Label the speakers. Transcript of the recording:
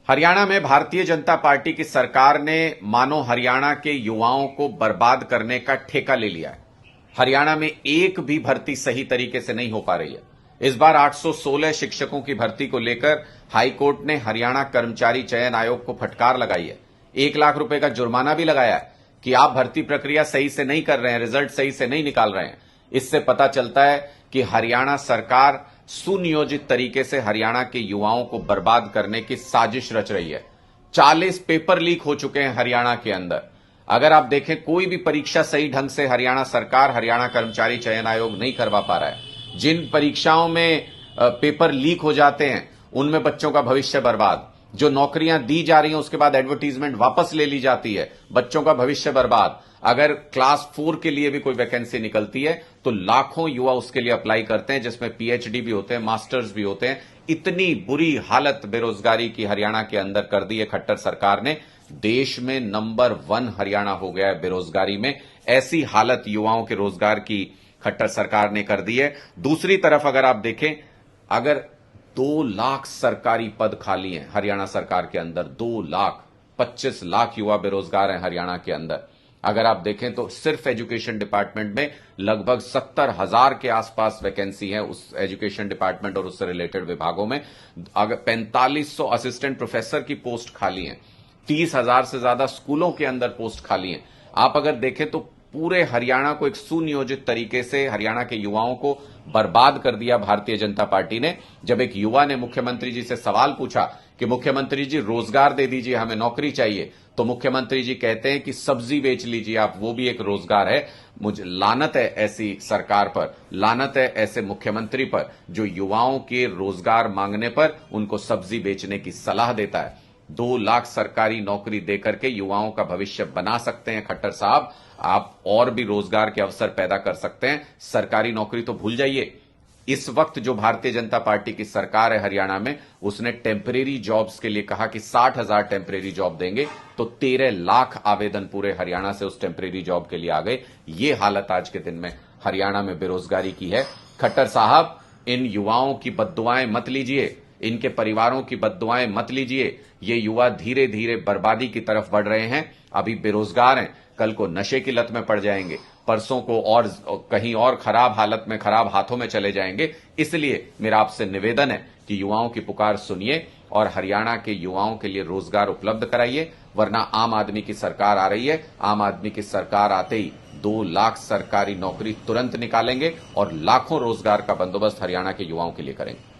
Speaker 1: हरियाणा में भारतीय जनता पार्टी की सरकार ने मानो हरियाणा के युवाओं को बर्बाद करने का ठेका ले लिया है। हरियाणा में एक भी भर्ती सही तरीके से नहीं हो पा रही है। इस बार 816 शिक्षकों की भर्ती को लेकर हाईकोर्ट ने हरियाणा कर्मचारी चयन आयोग को फटकार लगाई है। 1 लाख रुपए का जुर्माना भी लगाया है कि आप भर्ती प्रक्रिया सही से नहीं कर रहे हैं, रिजल्ट सही से नहीं निकाल रहे हैं। इससे पता चलता है कि हरियाणा सरकार सुनियोजित तरीके से हरियाणा के युवाओं को बर्बाद करने की साजिश रच रही है। 40 पेपर लीक हो चुके हैं हरियाणा के अंदर। अगर आप देखें, कोई भी परीक्षा सही ढंग से हरियाणा सरकार, हरियाणा कर्मचारी चयन आयोग नहीं करवा पा रहा है। जिन परीक्षाओं में पेपर लीक हो जाते हैं उनमें बच्चों का भविष्य बर्बाद। जो नौकरियां दी जा रही हैं उसके बाद एडवर्टीजमेंट वापस ले ली जाती है, बच्चों का भविष्य बर्बाद। अगर क्लास 4 के लिए भी कोई वैकेंसी निकलती है तो लाखों युवा उसके लिए अप्लाई करते हैं, जिसमें पीएचडी भी होते हैं, मास्टर्स भी होते हैं। इतनी बुरी हालत बेरोजगारी की हरियाणा के अंदर कर दी है खट्टर सरकार ने। देश में नंबर 1 हरियाणा हो गया है बेरोजगारी में। ऐसी हालत युवाओं के रोजगार की खट्टर सरकार ने कर दी है। दूसरी तरफ अगर आप देखें, अगर 2 लाख सरकारी पद खाली हैं हरियाणा सरकार के अंदर, 2 लाख, 25 लाख युवा बेरोजगार हैं हरियाणा के अंदर। अगर आप देखें तो सिर्फ एजुकेशन डिपार्टमेंट में लगभग 70,000 के आसपास वैकेंसी है उस एजुकेशन डिपार्टमेंट और उससे रिलेटेड विभागों में। अगर 4500 असिस्टेंट प्रोफेसर की पोस्ट खाली है, 30,000 से ज्यादा स्कूलों के अंदर पोस्ट खाली है। आप अगर देखें तो पूरे हरियाणा को एक सुनियोजित तरीके से हरियाणा के युवाओं को बर्बाद कर दिया भारतीय जनता पार्टी ने। जब एक युवा ने मुख्यमंत्री जी से सवाल पूछा कि मुख्यमंत्री जी रोजगार दे दीजिए, हमें नौकरी चाहिए, तो मुख्यमंत्री जी कहते हैं कि सब्जी बेच लीजिए आप, वो भी एक रोजगार है। मुझे लानत है ऐसी सरकार पर, लानत है ऐसे मुख्यमंत्री पर जो युवाओं के रोजगार मांगने पर उनको सब्जी बेचने की सलाह देता है। 2 लाख सरकारी नौकरी देकर के युवाओं का भविष्य बना सकते हैं खट्टर साहब। आप और भी रोजगार के अवसर पैदा कर सकते हैं। सरकारी नौकरी तो भूल जाइए। इस वक्त जो भारतीय जनता पार्टी की सरकार है हरियाणा में, उसने टेम्परेरी जॉब्स के लिए कहा कि 60,000 टेम्परेरी जॉब देंगे, तो 13 लाख आवेदन पूरे हरियाणा से उस टेम्परेरी जॉब के लिए आ गए। ये हालत आज के दिन में हरियाणा में बेरोजगारी की है। खट्टर साहब, इन युवाओं की बद्दुआएं मत लीजिए, इनके परिवारों की बद्दुआएं मत लीजिए। ये युवा धीरे धीरे बर्बादी की तरफ बढ़ रहे हैं। अभी बेरोजगार हैं, कल को नशे की लत में पड़ जाएंगे, परसों को और कहीं और खराब हालत में, खराब हाथों में चले जाएंगे। इसलिए मेरा आपसे निवेदन है कि युवाओं की पुकार सुनिए और हरियाणा के युवाओं के लिए रोजगार उपलब्ध कराइए, वरना आम आदमी की सरकार आ रही है। आम आदमी की सरकार आते ही 2 लाख सरकारी नौकरी तुरंत निकालेंगे और लाखों रोजगार का बंदोबस्त हरियाणा के युवाओं के लिए करेंगे।